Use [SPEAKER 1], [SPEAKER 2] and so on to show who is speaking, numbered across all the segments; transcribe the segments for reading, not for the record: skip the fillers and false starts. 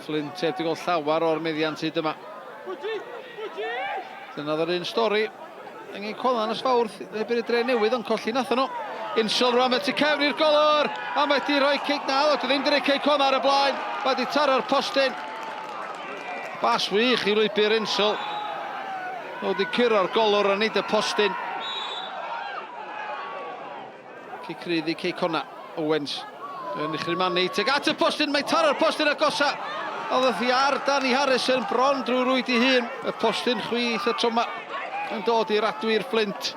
[SPEAKER 1] Flint heb di gael llawar o'r meddiant hyd yma. Dyna oedd yr un stori. Angen Colan ys fawr, erbyn y dre newydd, ond colli nath nhw. Insel rwan tu cefn i'r golwr, a mae di rhoi cic na, oedd ddim di rhoi cic hwn ar y blaen. Mae di taro'r postyn. Bas wych i lwybr Insel. Oedd di curo'r golwr a nid y postyn. Cic ryddi cic hwnna, Owens. Yn uchel Manny, teg at y postyn, mae taro'r postyn agosa. Oedd y ddiar Danny Harrison bron drwy rwyd i hun. Y postyn chwith y tro yma yn dod i'r adwyr Flint.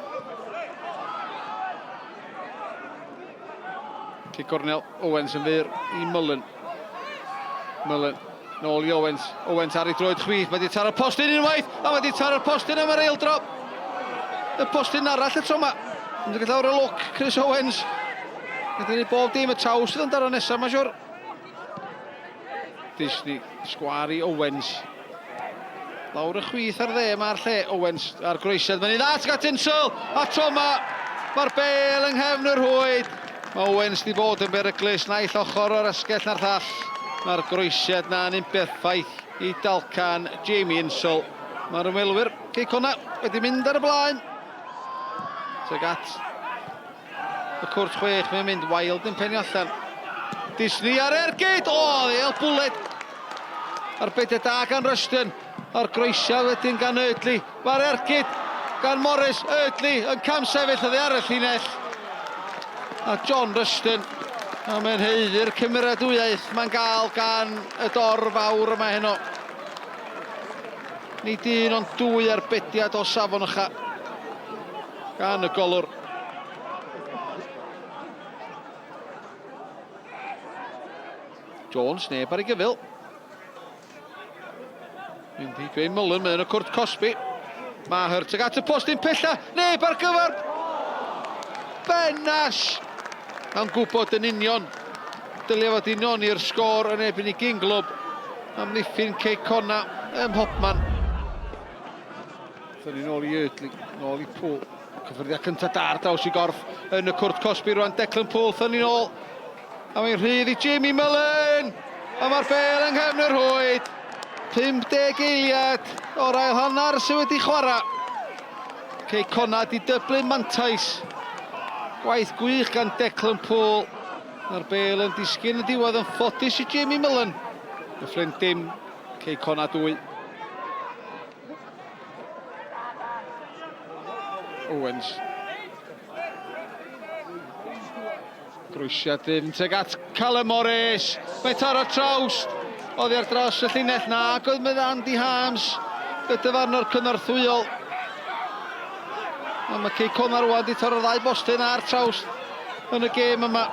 [SPEAKER 1] Cic Cornel, Owens yn fyr i Mullen. Mullen, nôl i Owens. Owens ar ei droed chwith, mae di taro'r postyn unwaith, a mae di taro'r postyn am yr eildrop. Y postyn arall y tro yma. Yn dweud lawr y look, Chris Owens. Ydyn ni bob dim y taws sydd yn daro nesaf, mae'n siwr. Disney, sgwar i Owens. Lawr y chwith ar dde, mae'r lle Owens ar groesiad. Mae'n ei ddat gat Insel, a tro yma, mae'r bel yng nghefn yr hwyd. Mae Owens di bod yn beryglus, naill ochr o'r asgell na'r llall. Mae'r groesiad na'n unberffaith i dalcan Jamie Insel. Mae'r ymwelwyr cic hwnna wedi mynd ar y blaen. Teg at y cwrt chwech, mae'n mynd wild yn penio allan. Disney ar ergyd, o, ddeil bwled. Ar beth da gan Rushton, a'r groesiad wedyn gan Erdley. Mae'r ergyd gan Morris, Erdley yn cam sefyll oddi ar y llinell. A John Rushton, a mae'n heiddi'r cymeradwyaeth mae'n gael gan y dor fawr yma heno. Nid un ond dwy arbediad o safon ycha gan y golwr. Jones, neb ar ei gyfil. Mynd i Graham Mullen, mae'n y cwrt Cosby. Maher, teg at y postyn pella, neb ar gyfer Ben Nash. A'n gwybod yn union, dylio fod union i'r sgôr yn ebyn i Ginglwb. Amddiffyn Cic honna ym Hopman. Dyna ni nôl i Erdley, nôl i Poole. Cyffyrddiad cyntaf dar draws i gorff yn y cwrt Cosby rwan Declan Poole. Dyna ni nôl. A mae'n rhydd i Jamie Mullen. A mae'r bel yng nghefn yr hwyd. 50 eiliad o'r ail hannar sydd wedi chwarae. Cic honna di dyblu mantais. Gwaith gwych gan Declan Poole. Mae'r bel yn disgyn y diwedd yn ffodus i Jamie Mullen. Y Flint dim, Cic honna 2. Owens. Grwysiad ddim teg at Callum Morris. Mae'n taro trawst. Oddi ar draws y llinell na, ac oedd mynd Andy Harms. Gyda farno'r cynorthwyol. A mae Cic honna rwan di taro'r ddau bostyn ar trawst yn y gêm yma.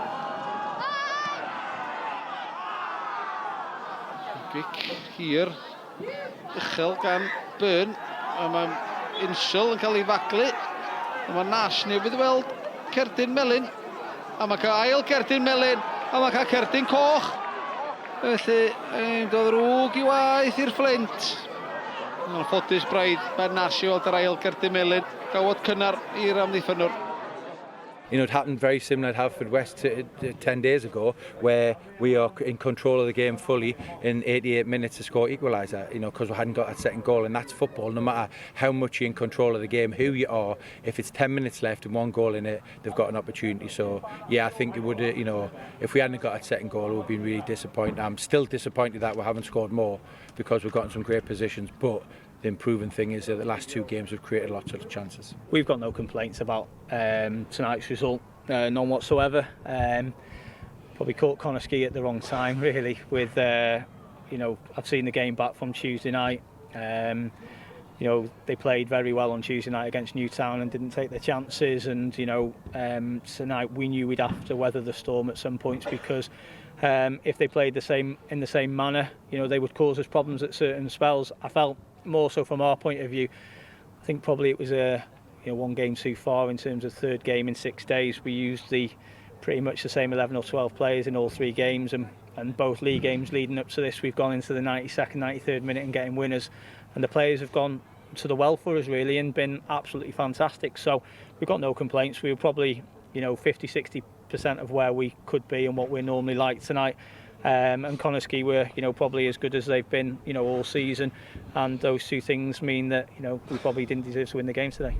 [SPEAKER 1] Gic hir. Uchel gan Byrne. A mae Insel yn cael ei faglu. A mae Nash newydd weld Cerdyn Melyn. A mae cael ail Cerdyn Melyn. A mae cael Cerdyn Coch. Felly, doedd rwg i waith i'r Flint. Yn ffodus braidd, Ben Nash i weld yr ail Cerdyn Melyn. Gawod cynnar i'r amddiffynwr.
[SPEAKER 2] You know, it happened very similar to Haverfordwest 10 days ago, where we are in control of the game fully in 88 minutes to score equaliser, you know, because we hadn't got that second goal, and that's football. No matter how much you're in control of the game, who you are, if it's 10 minutes left and one goal in it, they've got an opportunity. So, yeah, I think it would, you know, if we hadn't got that second goal, it would have been really disappointing. I'm still disappointed that we haven't scored more because we've gotten some great positions, but the improving thing is that the last two games we've created lots of chances.
[SPEAKER 3] We've got no complaints about tonight's result, none whatsoever. Probably caught Conisky at the wrong time, really. With you know, I've seen the game back from Tuesday night. You know, they played very well on Tuesday night against Newtown and didn't take their chances. And you know, tonight we knew we'd have to weather the storm at some points because if they played in the same manner, you know, they would cause us problems at certain spells. I felt more so from our point of view. I think probably it was one game too far in terms of third game in 6 days. We used pretty much the same 11 or 12 players in all 3 games, and both league games leading up to this, we've gone into the 92nd, 93rd minute and getting winners, and the players have gone to the well for us really and been absolutely fantastic. So we've got no complaints. We were probably 50-60% of where we could be and what we're normally like tonight. and Connahski were, probably as good as they've been, all season, and those two things mean that, we probably didn't deserve to win the game today.